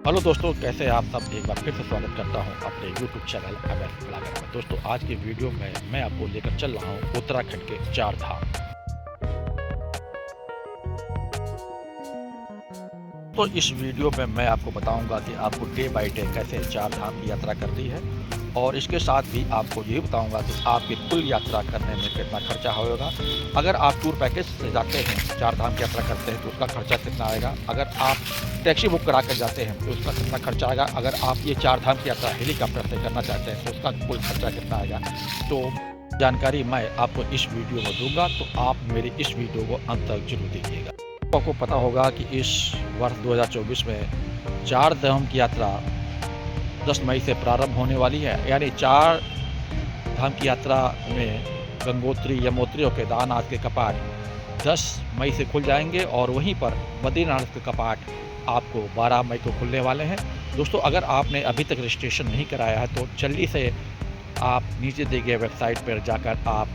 Hello दोस्तों, कैसे हैं आप सब। एक बार फिर से स्वागत करता हूं अपने YouTube चैनल अमेरिकन ब्लॉगर में। दोस्तों, आज की वीडियो में मैं आपको लेकर चल रहा हूं उत्तराखंड के 4 धाम। तो इस वीडियो में मैं आपको बताऊंगा कि आपको डे बाय डे कैसे 4 धाम की यात्रा करनी है, और इसके साथ भी आपको ये बताऊंगा कि आपकी कुल यात्रा करने में कितना खर्चा होगा। अगर आप टूर पैकेज से जाते हैं, 4 धाम की यात्रा करते हैं, तो उसका खर्चा कितना आएगा। अगर आप टैक्सी बुक करा कर जाते हैं तो उसका कितना खर्चा आएगा। अगर आप ये 4 धाम की यात्रा हेलीकॉप्टर से करना चाहते हैं तो उसका कुल खर्चा कितना आएगा। तो जानकारी मैं आपको इस वीडियो में दूंगा, तो आप मेरी इस वीडियो को अंत तक जरूर देखिएगा। आपको पता होगा कि इस वर्ष 2024 में 4 धाम की यात्रा 10 मई से प्रारंभ होने वाली है। यानी 4 धाम की यात्रा में गंगोत्री, यमुनोत्री और केदारनाथ के कपाट 10 मई से खुल जाएंगे, और वहीं पर बद्रीनाथ के कपाट आपको 12 मई को खुलने वाले हैं। दोस्तों, अगर आपने अभी तक रजिस्ट्रेशन नहीं कराया है तो जल्दी से आप नीचे दिए गए वेबसाइट पर जाकर आप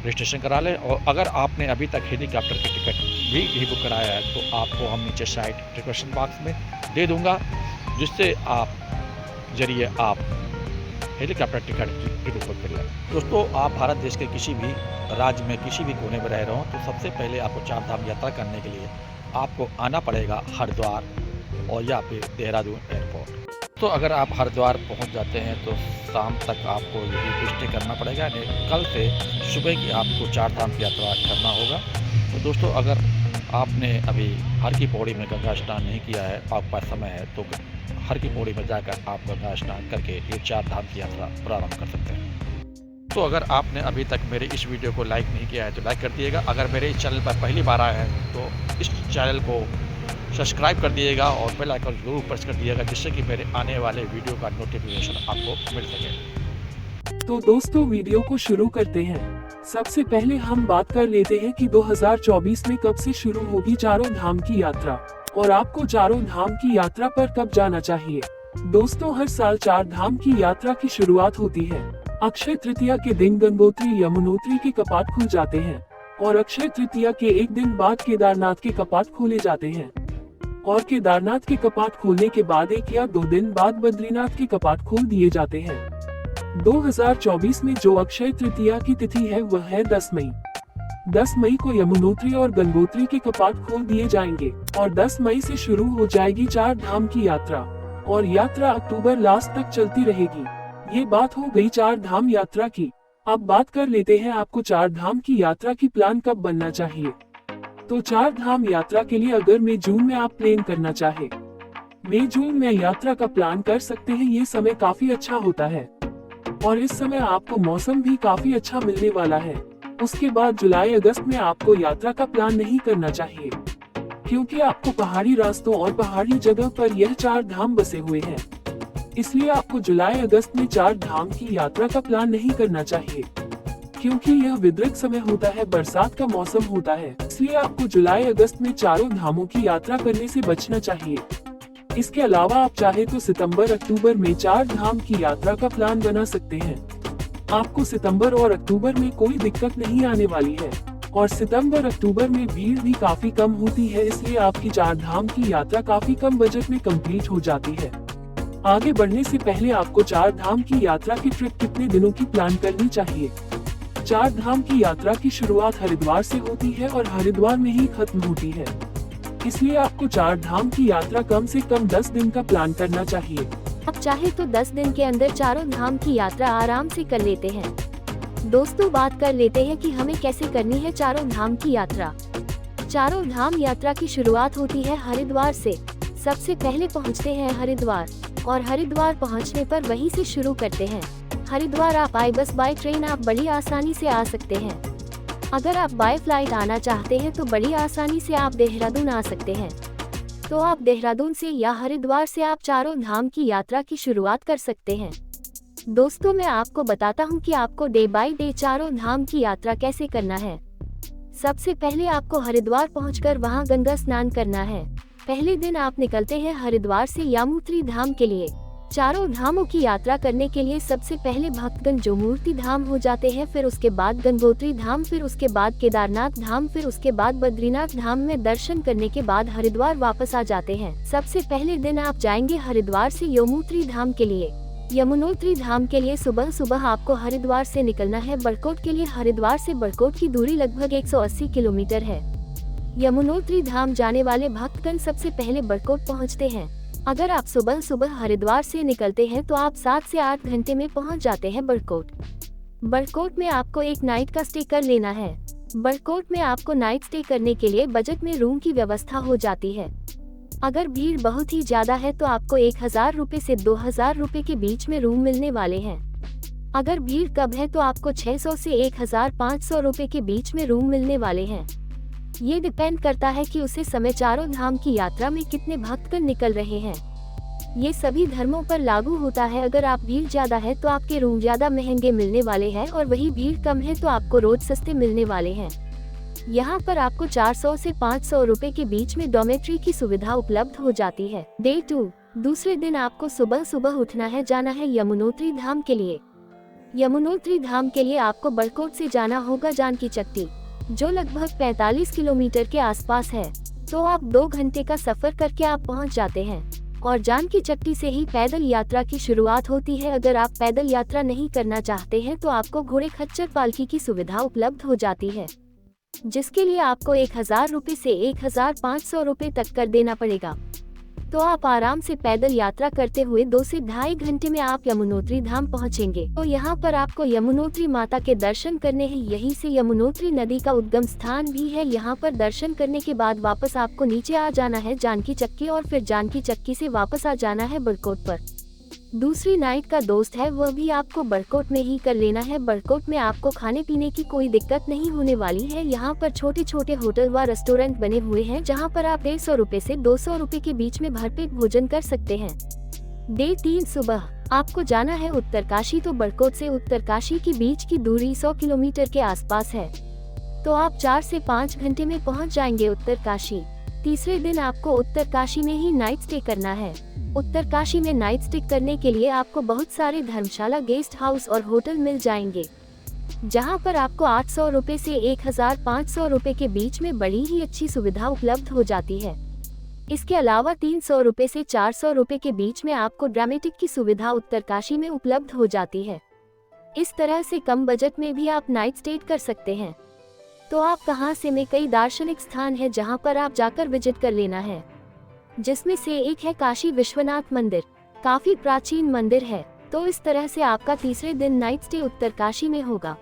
रजिस्ट्रेशन करा लें। और अगर आपने अभी तक हेलीकॉप्टर की टिकट भी नहीं बुक कराया है तो आपको हम नीचे साइट डिस्क्रिप्शन बॉक्स में दे दूंगा, जिससे आप जरिए आप हेलीकॉप्टर टिकट की बुक कर लें। दोस्तों, आप भारत देश के किसी भी राज्य में किसी भी कोने में रह रहे हो तो सबसे पहले आपको 4 धाम यात्रा करने के लिए आपको आना पड़ेगा हरिद्वार और या फिर देहरादून एयरपोर्ट। तो अगर आप हरिद्वार पहुंच जाते हैं तो शाम तक आपको यही स्टे करना पड़ेगा। कल से सुबह की आपको 4 धाम की यात्रा करना होगा। तो दोस्तों, अगर आपने अभी हर की पौड़ी में गंगा स्नान नहीं किया है, आपके पास समय है, तो हर की पौड़ी में जाकर आप गंगा स्नान करके ये 4 धाम की यात्रा प्रारंभ कर सकते हैं। तो अगर आपने अभी तक मेरे इस वीडियो को लाइक नहीं किया है तो लाइक कर दिएगा। अगर मेरे इस चैनल पर पहली बार आए हैं तो इस चैनल को सब्सक्राइब कर दिएगा और बेल आइकन जरूर प्रेस कर दिएगा, जिससे कि मेरे आने वाले वीडियो का नोटिफिकेशन आपको मिल सके। तो दोस्तों, वीडियो को शुरू करते हैं। सबसे पहले हम बात कर लेते हैं कि 2024 में कब से शुरू होगी चारों धाम की यात्रा, और आपको चारों धाम की यात्रा पर कब जाना चाहिए। दोस्तों, हर साल 4 धाम की यात्रा की शुरुआत होती है। अक्षय तृतीया के दिन गंगोत्री, यमुनोत्री के कपाट खुल जाते हैं, और अक्षय तृतीया के एक दिन बाद केदारनाथ के कपाट खोले जाते हैं, और केदारनाथ के कपाट खोलने के बाद 1 या 2 दिन बाद बद्रीनाथ के कपाट खोल दिए जाते हैं। 2024 में जो अक्षय तृतीया की तिथि है वह है 10 मई। 10 मई को यमुनोत्री और गंगोत्री के कपाट खोल दिए जाएंगे, और 10 मई से शुरू हो जाएगी 4 धाम की यात्रा, और यात्रा अक्टूबर लास्ट तक चलती रहेगी। ये बात हो गई 4 धाम यात्रा की। अब बात कर लेते हैं आपको 4 धाम की यात्रा की प्लान कब बनना चाहिए। तो 4 धाम यात्रा के लिए अगर मई जून में आप प्लान करना चाहे, मई जून में यात्रा का प्लान कर सकते हैं। ये समय काफी अच्छा होता है, और इस समय आपको मौसम भी काफी अच्छा मिलने वाला है। उसके बाद जुलाई अगस्त में आपको यात्रा का प्लान नहीं करना चाहिए, क्योंकि आपको पहाड़ी रास्तों और पहाड़ी जगह पर यह 4 धाम बसे हुए हैं। इसलिए आपको जुलाई अगस्त में 4 धाम की यात्रा का प्लान नहीं करना चाहिए, क्योंकि यह विदृत समय होता है, बरसात का मौसम होता है। इसलिए आपको जुलाई अगस्त में चारों धामों की यात्रा करने से बचना चाहिए। इसके अलावा आप चाहे तो सितंबर अक्टूबर में 4 धाम की यात्रा का प्लान बना सकते हैं। आपको सितंबर और अक्टूबर में कोई दिक्कत नहीं आने वाली है, और सितंबर अक्टूबर में भीड़ भी काफी कम होती है। इसलिए आपकी 4 धाम की यात्रा काफी कम बजट में कंप्लीट हो जाती है। आगे बढ़ने से पहले आपको 4 धाम की यात्रा की ट्रिप कितने दिनों की प्लान करनी चाहिए। 4 धाम की यात्रा की शुरुआत हरिद्वार से होती है और हरिद्वार में ही खत्म होती है। इसलिए आपको 4 धाम की यात्रा कम से कम 10 दिन का प्लान करना चाहिए। आप चाहे तो 10 दिन के अंदर चारों धाम की यात्रा आराम से कर लेते हैं। दोस्तों, बात कर लेते हैं कि हमें कैसे करनी है चारों धाम की यात्रा। चारों धाम यात्रा की शुरुआत होती है हरिद्वार से। सबसे पहले पहुंचते हैं हरिद्वार, और हरिद्वार पहुंचने पर वहीं से शुरू करते हैं। हरिद्वार आप बाय बस बाय ट्रेन आप बड़ी आसानी से आ सकते हैं। अगर आप बाय फ्लाइट आना चाहते हैं तो बड़ी आसानी से आप देहरादून आ सकते हैं। तो आप देहरादून से या हरिद्वार से आप चारों धाम की यात्रा की शुरुआत कर सकते हैं। दोस्तों, मैं आपको बताता हूं कि आपको डे बाय डे चारों धाम की यात्रा कैसे करना है। सबसे पहले आपको हरिद्वार पहुंचकर वहां गंगा स्नान करना है। पहले दिन आप निकलते हैं हरिद्वार से यमुनोत्री धाम के लिए। चारों धामों की यात्रा करने के लिए सबसे पहले भक्तगण यमुनोत्री धाम हो जाते हैं, फिर उसके बाद गंगोत्री धाम, फिर उसके बाद केदारनाथ धाम, फिर उसके बाद बद्रीनाथ धाम में दर्शन करने के बाद हरिद्वार वापस आ जाते हैं। सबसे पहले दिन आप जाएंगे हरिद्वार से यमुनोत्री धाम के लिए। यमुनोत्री धाम के लिए सुबह सुबह आपको हरिद्वार से निकलना है। बड़कोट के लिए हरिद्वार से बड़कोट की दूरी लगभग 180 किलोमीटर है। यमुनोत्री धाम जाने वाले भक्तगण सबसे पहले बड़कोट पहुंचते हैं। अगर आप सुबह सुबह हरिद्वार से निकलते हैं तो आप 7 से 8 घंटे में पहुंच जाते हैं बड़कोट। बड़कोट में आपको एक नाइट का स्टे कर लेना है। बड़कोट में आपको नाइट स्टे करने के लिए बजट में रूम की व्यवस्था हो जाती है। अगर भीड़ बहुत ही ज्यादा है तो आपको 1000 रुपए से 2000 रुपए के बीच में रूम मिलने वाले हैं। अगर भीड़ कम है तो आपको 600 से 1500 रुपए के बीच में रूम मिलने वाले हैं। ये डिपेंड करता है कि उसे समय चारों धाम की यात्रा में कितने भक्तगण निकल रहे हैं। ये सभी धर्मों पर लागू होता है। अगर आप भीड़ ज्यादा है तो आपके रूम ज्यादा महंगे मिलने वाले हैं और वही भीड़ कम है तो आपको रोज सस्ते मिलने वाले हैं। यहाँ पर आपको 400 से 500 रुपए के बीच में डॉर्मेट्री की सुविधा उपलब्ध हो जाती है। डे 2 दूसरे दिन आपको सुबह सुबह उठना है, जाना है यमुनोत्री धाम के लिए। यमुनोत्री धाम के लिए आपको बड़कोट से जाना होगा जानकी चट्टी, जो लगभग 45 किलोमीटर के आसपास है। तो आप 2 घंटे का सफर करके आप पहुंच जाते हैं और जानकी चट्टी से ही पैदल यात्रा की शुरुआत होती है। अगर आप पैदल यात्रा नहीं करना चाहते हैं तो आपको घोड़े खच्चर पालकी की सुविधा उपलब्ध हो जाती है, जिसके लिए आपको 1000 रुपए से 1500 रुपए तक कर देना पड़ेगा। तो आप आराम से पैदल यात्रा करते हुए 2 से 2.5 घंटे में आप यमुनोत्री धाम पहुंचेंगे। तो यहाँ पर आपको यमुनोत्री माता के दर्शन करने हैं। यहीं से यमुनोत्री नदी का उद्गम स्थान भी है। यहाँ पर दर्शन करने के बाद वापस आपको नीचे आ जाना है जानकी चक्की और फिर जानकी चक्की से वापस आ जाना है बड़कोट पर। दूसरी नाइट का दोस्त है वह भी आपको बड़कोट में ही कर लेना है। बड़कोट में आपको खाने पीने की कोई दिक्कत नहीं होने वाली है। यहाँ पर छोटे छोटे होटल व रेस्टोरेंट बने हुए हैं जहाँ पर आप 150 रुपए से 200 रुपए के बीच में भरपेट भोजन कर सकते हैं। डे 3 सुबह आपको जाना है उत्तरकाशी। तो बड़कोट से उत्तरकाशी के बीच की दूरी 100 किलोमीटर के आसपास है। तो आप 4 से 5 घंटे में पहुँच जाएंगे उत्तरकाशी। तीसरे दिन आपको उत्तरकाशी में ही नाइट स्टे करना है। उत्तरकाशी में नाइट स्टे करने के लिए आपको बहुत सारे धर्मशाला, गेस्ट हाउस और होटल मिल जाएंगे, जहां पर आपको 800 रुपए से 1500 रुपए के बीच में बड़ी ही अच्छी सुविधा उपलब्ध हो जाती है। इसके अलावा 300 रुपए से 400 रुपए के बीच में आपको ड्रामेटिक की सुविधा उत्तरकाशी में उपलब्ध हो जाती है। इस तरह से कम बजट में भी आप नाइट स्टे कर सकते हैं। तो आप कहां से में कई दार्शनिक स्थान है जहां पर आप जाकर विजिट कर लेना है, जिसमें से एक है काशी विश्वनाथ मंदिर। काफी प्राचीन मंदिर है। तो इस तरह से आपका तीसरे दिन नाइट स्टे उत्तरकाशी में होगा।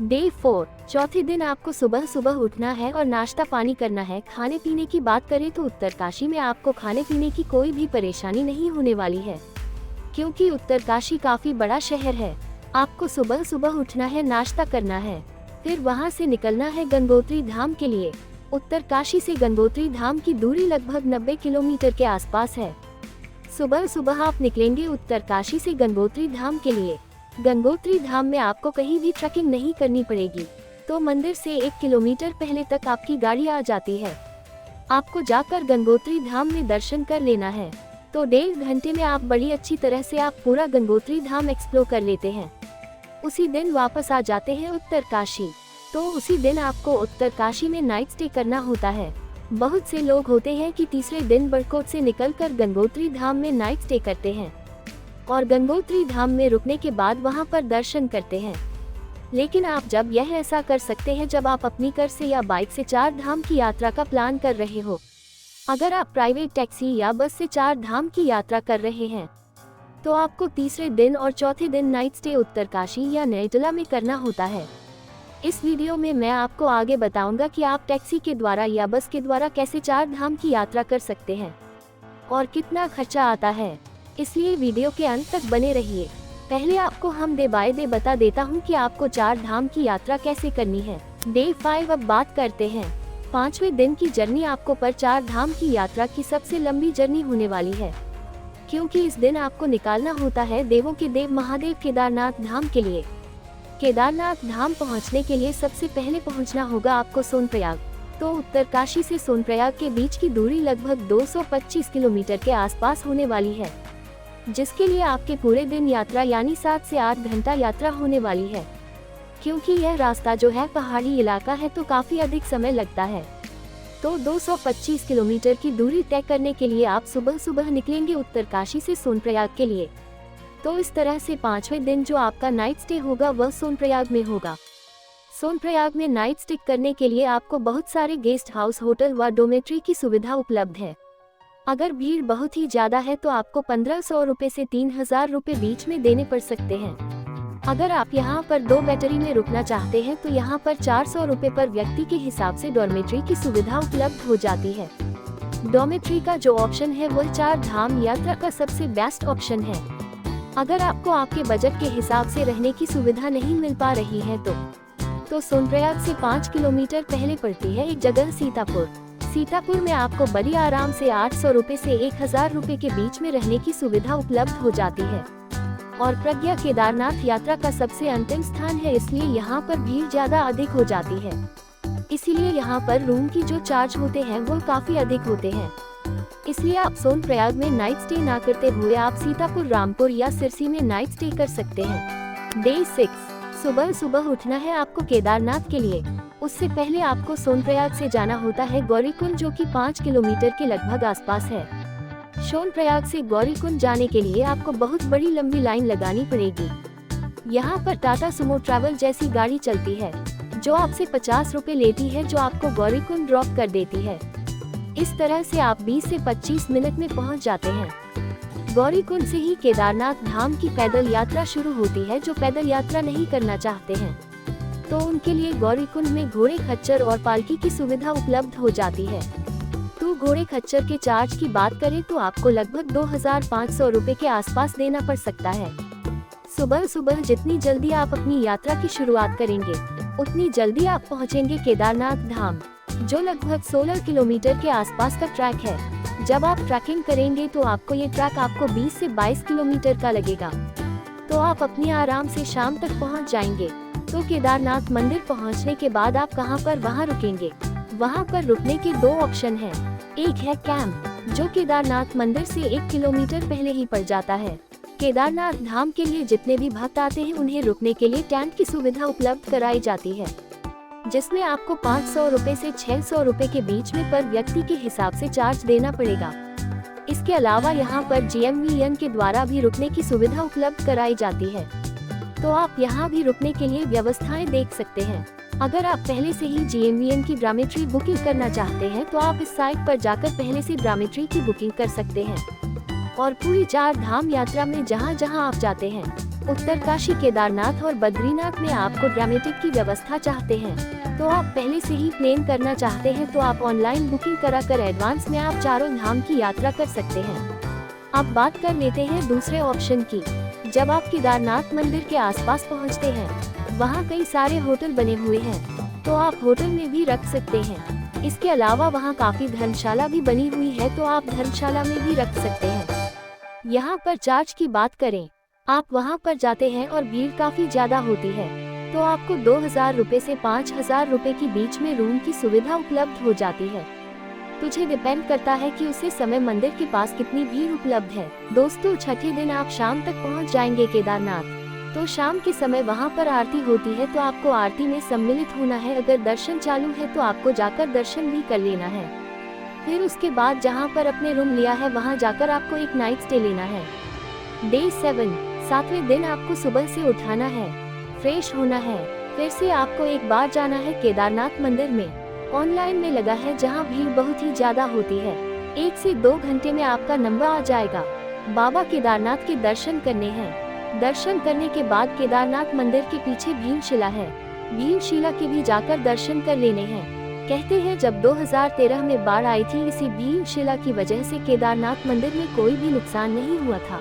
डे 4 चौथे दिन आपको सुबह सुबह उठना है और नाश्ता पानी करना है। खाने पीने की बात करें तो उत्तरकाशी में आपको खाने पीने की कोई भी परेशानी नहीं होने वाली है, क्योंकि उत्तरकाशी काफी बड़ा शहर है। आपको सुबह सुबह उठना है, नाश्ता करना है, फिर वहां से निकलना है गंगोत्री धाम के लिए। उत्तरकाशी से गंगोत्री धाम की दूरी लगभग 90 किलोमीटर के आसपास है। सुबह सुबह आप निकलेंगे उत्तरकाशी से गंगोत्री धाम के लिए। गंगोत्री धाम में आपको कहीं भी ट्रैकिंग नहीं करनी पड़ेगी। तो मंदिर से 1 किलोमीटर पहले तक आपकी गाड़ी आ जाती है। आपको जाकर गंगोत्री धाम में दर्शन कर लेना है। तो 1.5 घंटे में आप बड़ी अच्छी तरह से आप पूरा गंगोत्री धाम एक्सप्लोर कर लेते हैं। उसी दिन वापस आ जाते हैं उत्तरकाशी। तो उसी दिन आपको उत्तरकाशी में नाइट स्टे करना होता है। बहुत से लोग होते हैं कि तीसरे दिन बड़कोट से निकलकर गंगोत्री धाम में नाइट स्टे करते हैं और गंगोत्री धाम में रुकने के बाद वहां पर दर्शन करते हैं। लेकिन आप जब यह ऐसा कर सकते हैं जब आप अपनी कार से या बाइक से 4 धाम की यात्रा का प्लान कर रहे हो। अगर आप प्राइवेट टैक्सी या बस से 4 धाम की यात्रा कर रहे हैं तो आपको तीसरे दिन और चौथे दिन नाइट स्टे उत्तरकाशी या नैनीताल में करना होता है। इस वीडियो में मैं आपको आगे बताऊंगा कि आप टैक्सी के द्वारा या बस के द्वारा कैसे 4 धाम की यात्रा कर सकते हैं और कितना खर्चा आता है, इसलिए वीडियो के अंत तक बने रहिए। पहले आपको हम डे बाय डे बता देता हूं कि आपको 4 धाम की यात्रा कैसे करनी है। डे 5 अब बात करते हैं। 5वें दिन की जर्नी आपको पर 4 धाम की यात्रा की सबसे लंबी जर्नी होने वाली है, क्योंकि इस दिन आपको निकालना होता है देवों के देव महादेव केदारनाथ धाम के लिए। केदारनाथ धाम पहुंचने के लिए सबसे पहले पहुंचना होगा आपको सोनप्रयाग। तो उत्तरकाशी से सोनप्रयाग के बीच की दूरी लगभग 225 किलोमीटर के आसपास होने वाली है। जिसके लिए आपके पूरे दिन यात्रा यानी 7 से 8 घंटा यात्रा होने वाली है। क्योंकि यह रास्ता जो है पहाड़ी इलाका है तो काफी अधिक समय लगता है। तो 225 किलोमीटर की दूरी तय करने के लिए आप सुबह सुबह निकलेंगे उत्तरकाशी से सोनप्रयाग के लिए। तो इस तरह से 5वें दिन जो आपका नाइट स्टे होगा वह सोनप्रयाग में होगा। सोनप्रयाग में नाइट स्टे करने के लिए आपको बहुत सारे गेस्ट हाउस, होटल व डोमेट्री की सुविधा उपलब्ध है। अगर भीड़ बहुत ही ज्यादा है तो आपको 1500 रुपए से 3000 रुपए बीच में देने पड़ सकते हैं। अगर आप यहाँ पर 2 बैटरी में रुकना चाहते हैं तो यहाँ पर 400 रुपए पर व्यक्ति के हिसाब से डॉर्मेट्री की सुविधा उपलब्ध हो जाती है। डॉर्मेट्री का जो ऑप्शन है वह 4 धाम यात्रा का सबसे बेस्ट ऑप्शन है। अगर आपको आपके बजट के हिसाब से रहने की सुविधा नहीं मिल पा रही है तो सोनप्रयाग से 5 किलोमीटर पहले पड़ती है एक जगह सीतापुर। सीतापुर में आपको बड़ी आराम से 800 रुपए से 1000 रुपए के बीच में रहने की सुविधा उपलब्ध हो जाती है। और प्रज्ञा केदारनाथ यात्रा का सबसे अंतिम स्थान है, इसलिए यहाँ पर भीड़ ज्यादा अधिक हो जाती है। इसीलिए यहाँ पर रूम की जो चार्ज होते हैं वो काफी अधिक होते हैं। इसलिए आप सोनप्रयाग में नाइट स्टे ना करते हुए आप सीतापुर, रामपुर या सिरसी में नाइट स्टे कर सकते हैं। डे 6, सुबह सुबह उठना है आपको केदारनाथ के लिए। उससे पहले आपको सोनप्रयाग से जाना होता है गौरीकुंड, जो कि 5 किलोमीटर के लगभग आसपास है। सोनप्रयाग से गौरीकुंड जाने के लिए आपको बहुत बड़ी लंबी लाइन लगानी पड़ेगी। यहाँ पर टाटा सुमो ट्रैवल जैसी गाड़ी चलती है जो आपसे 50 रुपए लेती है, जो आपको गौरीकुंड ड्रॉप कर देती है। इस तरह से आप 20 से 25 मिनट में पहुँच जाते हैं। गौरीकुंड से ही केदारनाथ धाम की पैदल यात्रा शुरू होती है। जो पैदल यात्रा नहीं करना चाहते हैं तो उनके लिए गौरीकुंड में घोड़े, खच्चर और पालकी की सुविधा उपलब्ध हो जाती है। तो घोड़े खच्चर के चार्ज की बात करें तो आपको लगभग 2500 रुपए के आसपास देना पड़ सकता है। सुबह सुबह जितनी जल्दी आप अपनी यात्रा की शुरुआत करेंगे उतनी जल्दी आप पहुंचेंगे केदारनाथ धाम, जो लगभग 16 किलोमीटर के आसपास का ट्रैक है। जब आप ट्रैकिंग करेंगे तो आपको ये ट्रैक आपको 20 से 22 किलोमीटर का लगेगा। तो आप अपनी आराम से शाम तक पहुंच जाएंगे। तो केदारनाथ मंदिर पहुंचने के बाद आप कहां पर वहां रुकेंगे? वहां पर रुकने के 2 ऑप्शन हैं। एक है कैंप, जो केदारनाथ मंदिर से 1 किलोमीटर पहले ही पड़ जाता है। केदारनाथ धाम के लिए जितने भी भक्त आते हैं उन्हें रुकने के लिए टेंट की सुविधा उपलब्ध कराई जाती है, जिसमें आपको 500 रुपए से 600 रुपए के बीच में पर व्यक्ति के हिसाब से चार्ज देना पड़ेगा। इसके अलावा यहाँ पर GMVN के द्वारा भी रुकने की सुविधा उपलब्ध कराई जाती है। तो आप यहाँ भी रुकने के लिए व्यवस्थाएं देख सकते हैं। अगर आप पहले से ही GMVN की डॉर्मेट्री बुकिंग करना चाहते हैं तो आप इस साइट पर जाकर पहले से डॉर्मेट्री की बुकिंग कर सकते हैं। और पूरी 4 धाम यात्रा में जहाँ जहाँ आप जाते हैं, उत्तरकाशी, केदारनाथ और बद्रीनाथ में आपको डॉर्मेट्री की व्यवस्था चाहते हैं तो आप पहले से ही प्लान करना चाहते हैं तो आप ऑनलाइन बुकिंग कराकर एडवांस में आप चारों धाम की यात्रा कर सकते हैं। अब बात कर लेते हैं दूसरे ऑप्शन की। जब आप केदारनाथ मंदिर के आसपास पहुंचते हैं, वहां कई सारे होटल बने हुए हैं तो आप होटल में भी रख सकते हैं। इसके अलावा वहां काफी धर्मशाला भी बनी हुई है तो आप धर्मशाला में भी रख सकते हैं। यहाँ पर चार्ज की बात करें, आप वहां पर जाते हैं और भीड़ काफी ज्यादा होती है तो आपको 2000 रुपए से 5000 रुपए के बीच में रूम की सुविधा उपलब्ध हो जाती है। तुझे डिपेंड करता है कि उसी समय मंदिर के पास कितनी भीड़ उपलब्ध है। दोस्तों, छठे दिन आप शाम तक पहुंच जाएंगे केदारनाथ। तो शाम के समय वहां पर आरती होती है तो आपको आरती में सम्मिलित होना है। अगर दर्शन चालू है तो आपको जाकर दर्शन भी कर लेना है। फिर उसके बाद जहां पर अपने रूम लिया है वहां जाकर आपको एक नाइट स्टे लेना है। डे 7, 7वें दिन आपको सुबह से उठाना है, फ्रेश होना है, फिर से आपको एक बार जाना है केदारनाथ मंदिर में। ऑनलाइन में लगा है जहां भीड़ बहुत ही ज्यादा होती है। 1 से 2 घंटे में आपका नंबर आ जाएगा। बाबा केदारनाथ के दर्शन करने हैं। दर्शन करने के बाद केदारनाथ मंदिर के पीछे भीमशिला है, भीमशिला के भी जाकर दर्शन कर लेने हैं। कहते हैं जब 2013 में बाढ़ आई थी, इसी भीमशिला की वजह से केदारनाथ मंदिर में कोई भी नुकसान नहीं हुआ था,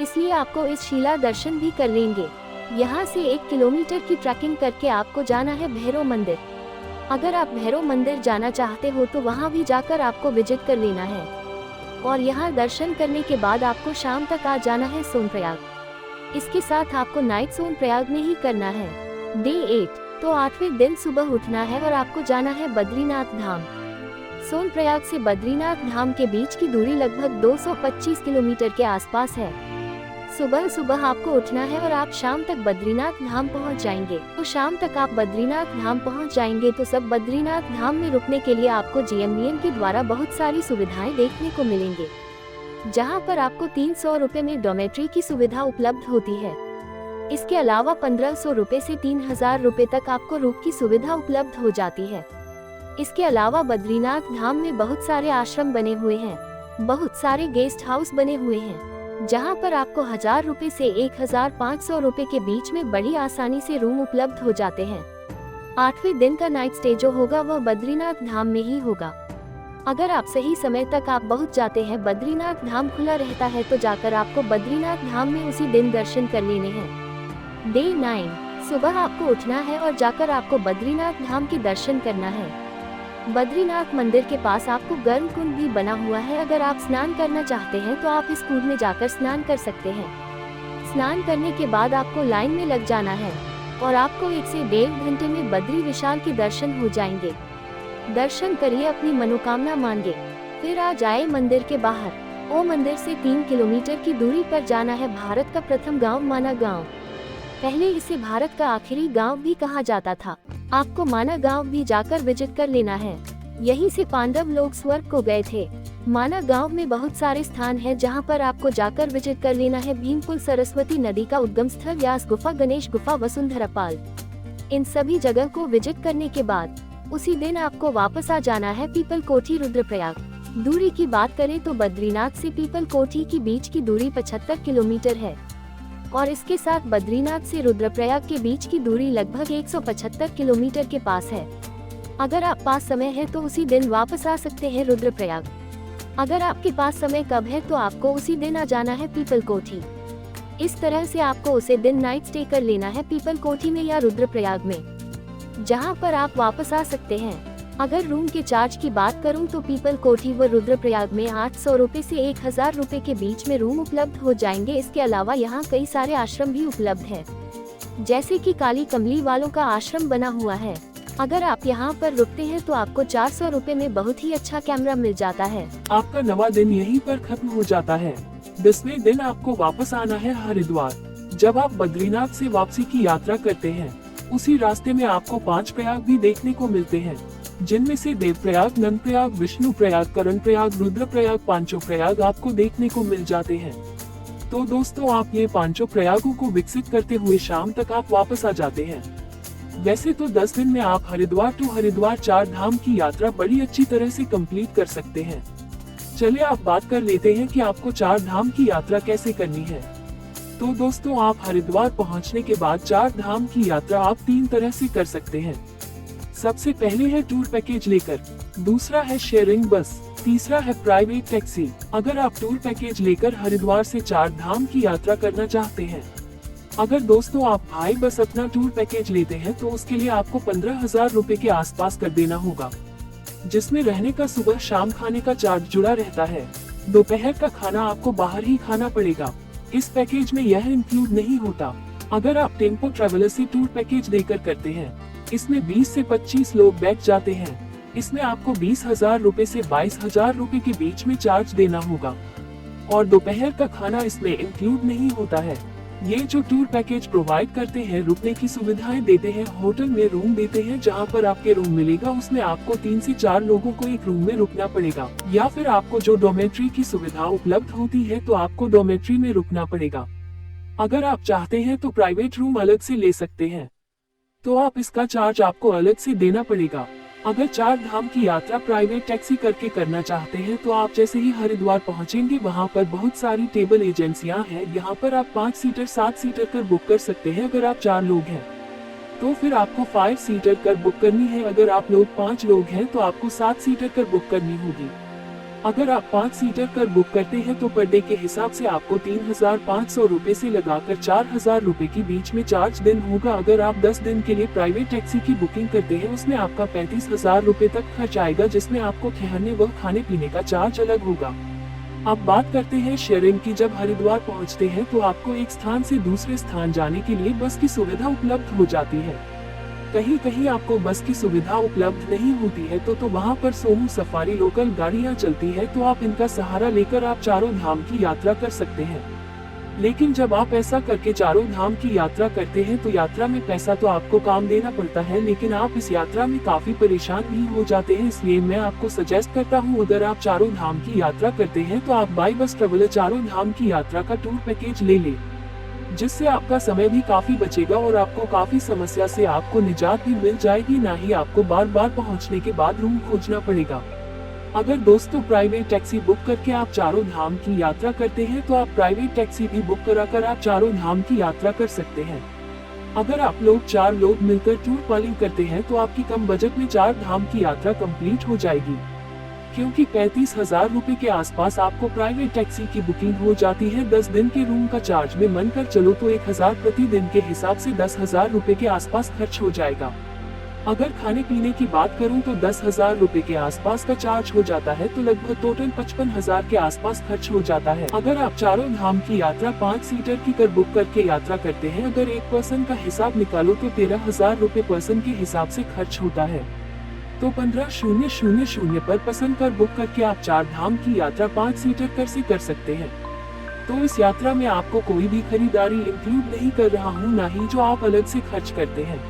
इसलिए आपको इस शिला दर्शन भी कर लेंगे। यहाँ से 1 किलोमीटर की ट्रैकिंग करके आपको जाना है भैरव मंदिर। अगर आप भैरव मंदिर जाना चाहते हो तो वहाँ भी जाकर आपको विजिट कर लेना है और यहाँ दर्शन करने के बाद आपको शाम तक आ जाना है सोनप्रयाग। इसके साथ आपको नाइट सोनप्रयाग में ही करना है। डे 8, तो 8वें दिन सुबह उठना है और आपको जाना है बद्रीनाथ धाम। सोनप्रयाग से बद्रीनाथ धाम के बीच की दूरी लगभग 225 किलोमीटर के आसपास है। सुबह सुबह आपको उठना है और आप शाम तक बद्रीनाथ धाम पहुंच जाएंगे। तो शाम तक आप बद्रीनाथ धाम पहुंच जाएंगे तो सब बद्रीनाथ धाम में रुकने के लिए आपको GMBM के द्वारा बहुत सारी सुविधाएं देखने को मिलेंगे, जहां पर आपको 300 रुपए में डॉर्मेट्री की सुविधा उपलब्ध होती है। इसके अलावा 1500 रुपए से 3000 रुपए तक आपको रूम की सुविधा उपलब्ध हो जाती है। इसके अलावा बद्रीनाथ धाम में बहुत सारे आश्रम बने हुए हैं, बहुत सारे गेस्ट हाउस बने हुए हैं, जहां पर आपको 1000 रुपए से 1500 रुपए के बीच में बड़ी आसानी से रूम उपलब्ध हो जाते हैं। 8वें दिन का नाइट स्टे जो होगा वह बद्रीनाथ धाम में ही होगा। अगर आप सही समय तक आप पहुंच जाते हैं, बद्रीनाथ धाम खुला रहता है, तो जाकर आपको बद्रीनाथ धाम में उसी दिन दर्शन कर लेने हैं। डे 9 सुबह आपको उठना है और जाकर आपको बद्रीनाथ धाम के दर्शन करना है। बद्रीनाथ मंदिर के पास आपको गर्म कुंड भी बना हुआ है। अगर आप स्नान करना चाहते हैं तो आप इस कुंड में जाकर स्नान कर सकते हैं। स्नान करने के बाद आपको लाइन में लग जाना है और आपको 1 से 1.5 घंटे में बद्री विशाल के दर्शन हो जाएंगे। दर्शन करिए, अपनी मनोकामना मांगे, फिर आ जाए मंदिर के बाहर। ओ मंदिर से 3 किलोमीटर की दूरी पर जाना है भारत का प्रथम गाँव माना गाँव। पहले इसे भारत का आखिरी गांव भी कहा जाता था। आपको माना गांव भी जाकर विजिट कर लेना है। यहीं से पांडव लोग स्वर्ग को गए थे। माना गांव में बहुत सारे स्थान हैं जहां पर आपको जाकर विजिट कर लेना है। भीमकुल, सरस्वती नदी का उद्गम स्थल, व्यास गुफा, गणेश गुफा, वसुंधरा पाल, इन सभी जगह को विजिट करने के बाद उसी दिन आपको वापस आ जाना है पीपल कोठी, रुद्रप्रयाग। दूरी की बात करें तो बद्रीनाथ से पीपल कोठी की बीच की दूरी 75 किलोमीटर है और इसके साथ बद्रीनाथ से रुद्रप्रयाग के बीच की दूरी लगभग 175 किलोमीटर के पास है। अगर आप पास समय है तो उसी दिन वापस आ सकते हैं रुद्रप्रयाग। अगर आपके पास समय कब है तो आपको उसी दिन आ जाना है पीपल कोठी। इस तरह से आपको उसे दिन नाइट स्टे कर लेना है पीपल कोठी में या रुद्रप्रयाग में, जहां पर आप वापस आ सकते हैं। अगर रूम के चार्ज की बात करूं तो पीपल कोठी व रुद्रप्रयाग में 800 रुपए से 1000 रुपए के बीच में रूम उपलब्ध हो जाएंगे। इसके अलावा यहां कई सारे आश्रम भी उपलब्ध हैं, जैसे कि काली कमली वालों का आश्रम बना हुआ है। अगर आप यहां पर रुकते हैं तो आपको 400 रुपए में बहुत ही अच्छा कैमरा मिल जाता है। आपका नवा दिन यहीं पर खत्म हो जाता है। 10वें दिन आपको वापस आना है हरिद्वार। जब आप बद्रीनाथ से वापसी की यात्रा करते हैं, उसी रास्ते में आपको 5 प्रयाग भी देखने को मिलते हैं, जिनमें से देवप्रयाग, नंदप्रयाग, विष्णुप्रयाग, कर्णप्रयाग, रुद्रप्रयाग, पांचों प्रयाग आपको देखने को मिल जाते हैं। तो दोस्तों, आप ये 5 प्रयागों को विकसित करते हुए शाम तक आप वापस आ जाते हैं। वैसे तो 10 दिन में आप हरिद्वार टू हरिद्वार 4 धाम की यात्रा बड़ी अच्छी तरह से कंप्लीट कर सकते हैं। चलिए आप बात कर लेते हैं कि आपको 4 धाम की यात्रा कैसे करनी है। तो दोस्तों, आप हरिद्वार पहुंचने के बाद 4 धाम की यात्रा आप 3 तरह से कर सकते हैं। सबसे पहले है टूर पैकेज लेकर, दूसरा है शेयरिंग बस, तीसरा है प्राइवेट टैक्सी। अगर आप टूर पैकेज लेकर हरिद्वार से 4 धाम की यात्रा करना चाहते हैं, अगर दोस्तों आप भाई बस अपना टूर पैकेज लेते हैं तो उसके लिए आपको 15,000 रुपए के आसपास कर देना होगा, जिसमें रहने का सुबह शाम खाने का चार्ज जुड़ा रहता है। दोपहर का खाना आपको बाहर ही खाना पड़ेगा। इस पैकेज में यह इंक्लूड नहीं होता। अगर आप टेम्पो ट्रैवलर से टूर पैकेज लेकर करते हैं, इसमें 20 से 25 लोग बैठ जाते हैं। इसमें आपको 20,000 रुपए से 22,000 रुपए के बीच में चार्ज देना होगा और दोपहर का खाना इसमें इंक्लूड नहीं होता है। ये जो टूर पैकेज प्रोवाइड करते हैं, रुकने की सुविधाएं देते हैं, होटल में रूम देते हैं, जहां पर आपके रूम मिलेगा उसमें आपको 3 से 4 लोगों को एक रूम में रुकना पड़ेगा, या फिर आपको जो डॉर्मेट्री की सुविधा उपलब्ध होती है तो आपको डॉर्मेट्री में रुकना पड़ेगा। अगर आप चाहते हैं तो प्राइवेट रूम अलग से ले सकते हैं, तो आप इसका चार्ज आपको अलग से देना पड़ेगा। अगर 4 धाम की यात्रा प्राइवेट टैक्सी करके करना चाहते हैं तो आप जैसे ही हरिद्वार पहुंचेंगे, वहां पर बहुत सारी ट्रेवल एजेंसियां हैं। यहां पर आप 5 सीटर 7 सीटर कर बुक कर सकते हैं। अगर आप 4 लोग हैं तो फिर आपको 5 सीटर कर बुक करनी है। अगर आप लोग 5 लोग हैं तो आपको 7 सीटर कर बुक करनी होगी। अगर आप 5 सीटर कर बुक करते हैं तो पर डे के हिसाब से आपको 3,500 रुपए से लगाकर 4,000 रुपए के बीच में चार्ज दिन होगा। अगर आप 10 दिन के लिए प्राइवेट टैक्सी की बुकिंग करते हैं, उसमें आपका 35,000 रुपए तक खर्च आएगा, जिसमें आपको ठहरने व खाने पीने का चार्ज अलग होगा। अब बात करते हैं शेयरिंग की। जब हरिद्वार पहुंचते हैं तो आपको एक स्थान से दूसरे स्थान जाने के लिए बस की सुविधा उपलब्ध हो जाती है। कहीं कहीं आपको बस की सुविधा उपलब्ध नहीं होती है तो वहाँ पर सोमू सफारी लोकल गाड़ियाँ चलती है, तो आप इनका सहारा लेकर आप चारों धाम की यात्रा कर सकते हैं। लेकिन जब आप ऐसा करके चारों धाम की यात्रा करते हैं तो यात्रा में पैसा तो आपको काम देना पड़ता है, लेकिन आप इस यात्रा में काफी परेशान भी हो जाते हैं। इसलिए मैं आपको सजेस्ट करता हूँ, अगर आप चारों धाम की यात्रा करते हैं तो आप बाई बस ट्रेवलर चारों धाम की यात्रा का टूर पैकेज ले लें, जिससे आपका समय भी काफी बचेगा और आपको काफी समस्या से आपको निजात भी मिल जाएगी, ना ही आपको बार बार पहुँचने के बाद रूम खोजना पड़ेगा। अगर दोस्तों प्राइवेट टैक्सी बुक करके आप चारों धाम की यात्रा करते हैं तो आप प्राइवेट टैक्सी भी बुक कराकर आप चारों धाम की यात्रा कर सकते हैं। अगर आप लोग 4 लोग मिलकर टूर प्लानिंग करते हैं तो आपकी कम बजट में 4 धाम की यात्रा कंप्लीट हो जाएगी, क्योंकि 35,000 रुपए के आसपास आपको प्राइवेट टैक्सी की बुकिंग हो जाती है। 10 दिन के रूम का चार्ज में मानकर चलो तो 1,000 प्रति दिन के हिसाब से 10,000 रुपए के आसपास खर्च हो जाएगा। अगर खाने पीने की बात करूं तो 10,000 रुपए के आसपास का चार्ज हो जाता है, तो लगभग टोटल 55,000 के आसपास खर्च हो जाता है। अगर आप चारों धाम की यात्रा 5 सीटर की कर बुक करके यात्रा करते हैं, अगर एक पर्सन का हिसाब निकालो तो 13,000 रुपए पर्सन के हिसाब से खर्च होता है। तो 15,000 पर पर्सन कर बुक करके आप 4 धाम की यात्रा 5 सीटर कर सकते हैं। तो इस यात्रा में आपको कोई भी खरीदारी इंक्लूड नहीं कर रहा हूँ, ना ही जो आप अलग से खर्च करते हैं।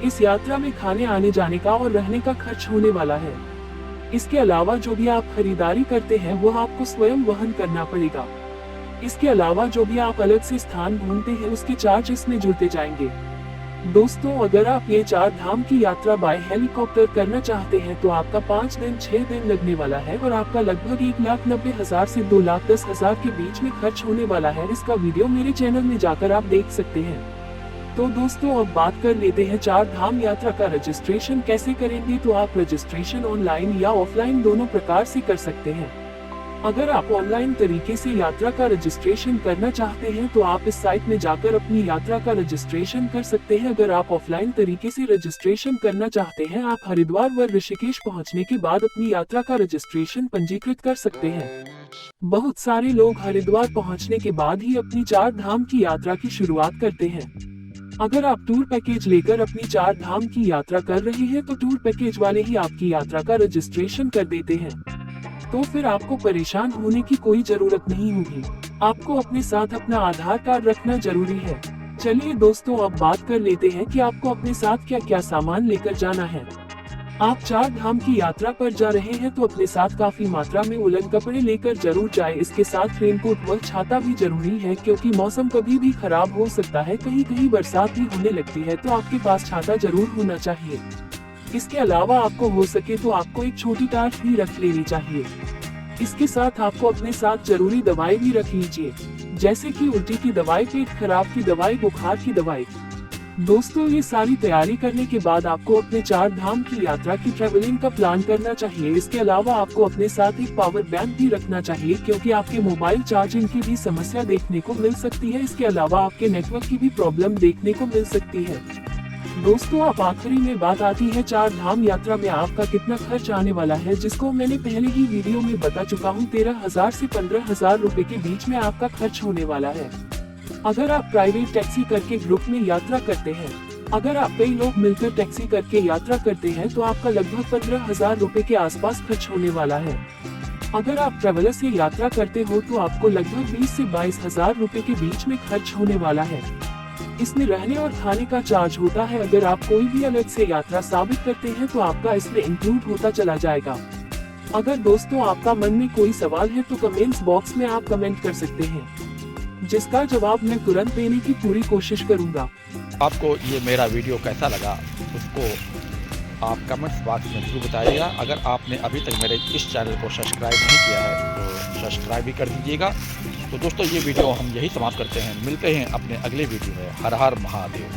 इस यात्रा में खाने आने जाने का और रहने का खर्च होने वाला है। इसके अलावा जो भी आप खरीदारी करते हैं वो आपको स्वयं वहन करना पड़ेगा। इसके अलावा जो भी आप अलग से स्थान घूमते हैं उसके चार्ज इसमें जुड़ते जाएंगे। दोस्तों, अगर आप ये 4 धाम की यात्रा बाय हेलीकॉप्टर करना चाहते हैं तो आपका 5 दिन 6 दिन लगने वाला है और आपका लगभग 1,90,000 से 2,10,000 के बीच में खर्च होने वाला है। इसका वीडियो मेरे चैनल में जाकर आप देख सकते हैं। तो दोस्तों, अब बात कर लेते हैं 4 धाम यात्रा का रजिस्ट्रेशन कैसे करेंगे। तो आप रजिस्ट्रेशन ऑनलाइन या ऑफलाइन दोनों प्रकार से कर सकते हैं। अगर आप ऑनलाइन तरीके से यात्रा का रजिस्ट्रेशन करना चाहते हैं तो आप इस साइट में जाकर अपनी यात्रा का रजिस्ट्रेशन कर सकते हैं। अगर आप ऑफलाइन तरीके से रजिस्ट्रेशन करना चाहते हैं, आप हरिद्वार व ऋषिकेश पहुंचने के बाद अपनी यात्रा का रजिस्ट्रेशन पंजीकृत कर सकते हैं। बहुत सारे लोग हरिद्वार पहुंचने के बाद ही अपनी 4 धाम की यात्रा की शुरुआत करते हैं। अगर आप टूर पैकेज लेकर अपनी 4 धाम की यात्रा कर रहे हैं तो टूर पैकेज वाले ही आपकी यात्रा का रजिस्ट्रेशन कर देते हैं, तो फिर आपको परेशान होने की कोई जरूरत नहीं होगी। आपको अपने साथ अपना आधार कार्ड रखना जरूरी है। चलिए दोस्तों, अब बात कर लेते हैं कि आपको अपने साथ क्या क्या सामान लेकर जाना है। आप 4 धाम की यात्रा पर जा रहे हैं तो अपने साथ काफी मात्रा में उलन कपड़े लेकर जरूर जाएं। इसके साथ रेनकोट व छाता भी जरूरी है, क्योंकि मौसम कभी भी खराब हो सकता है। कहीं कहीं बरसात भी होने लगती है, तो आपके पास छाता जरूर होना चाहिए। इसके अलावा आपको हो सके तो आपको एक छोटी टार्च भी रख लेनी चाहिए। इसके साथ आपको अपने साथ जरूरी दवाई भी रख लीजिए, जैसे कि उल्टी की दवाई, पेट खराब की दवाई, बुखार की दवाई। दोस्तों, ये सारी तैयारी करने के बाद आपको अपने 4 धाम की यात्रा की ट्रैवलिंग का प्लान करना चाहिए। इसके अलावा आपको अपने साथ एक पावर बैंक भी रखना चाहिए, क्योंकि आपके मोबाइल चार्जिंग की भी समस्या देखने को मिल सकती है। इसके अलावा आपके नेटवर्क की भी प्रॉब्लम देखने को मिल सकती है। दोस्तों, अब आखिरी में बात आती है 4 धाम यात्रा में आपका कितना खर्च आने वाला है, जिसको मैंने पहले ही वीडियो में बता चुका हूँ। 13,000 से 15,000 रुपए के बीच में आपका खर्च होने वाला है। अगर आप प्राइवेट टैक्सी करके ग्रुप में यात्रा करते हैं, अगर आप कई लोग मिलकर टैक्सी करके यात्रा करते हैं तो आपका लगभग 15,000 रुपए के आसपास खर्च होने वाला है। अगर आप ट्रैवलर से यात्रा करते हो तो आपको लगभग 20 से 22,000 रुपए के बीच में खर्च होने वाला है। इसमें रहने और खाने का चार्ज होता है। अगर आप कोई भी अलग से यात्रा साबित करते हैं तो आपका इसमें इंक्लूड होता चला जाएगा। अगर दोस्तों आपका मन में कोई सवाल है तो कमेंट्स बॉक्स में आप कमेंट कर सकते हैं, जिसका जवाब मैं तुरंत देने की पूरी कोशिश करूंगा। आपको ये मेरा वीडियो कैसा लगा उसको आप कमेंट्स बॉक्स में जरूर बताइएगा। अगर आपने अभी तक मेरे इस चैनल को सब्सक्राइब नहीं किया है तो सब्सक्राइब भी कर दीजिएगा। तो दोस्तों, ये वीडियो हम यही समाप्त करते हैं। मिलते हैं अपने अगले वीडियो में। हर हर महादेव।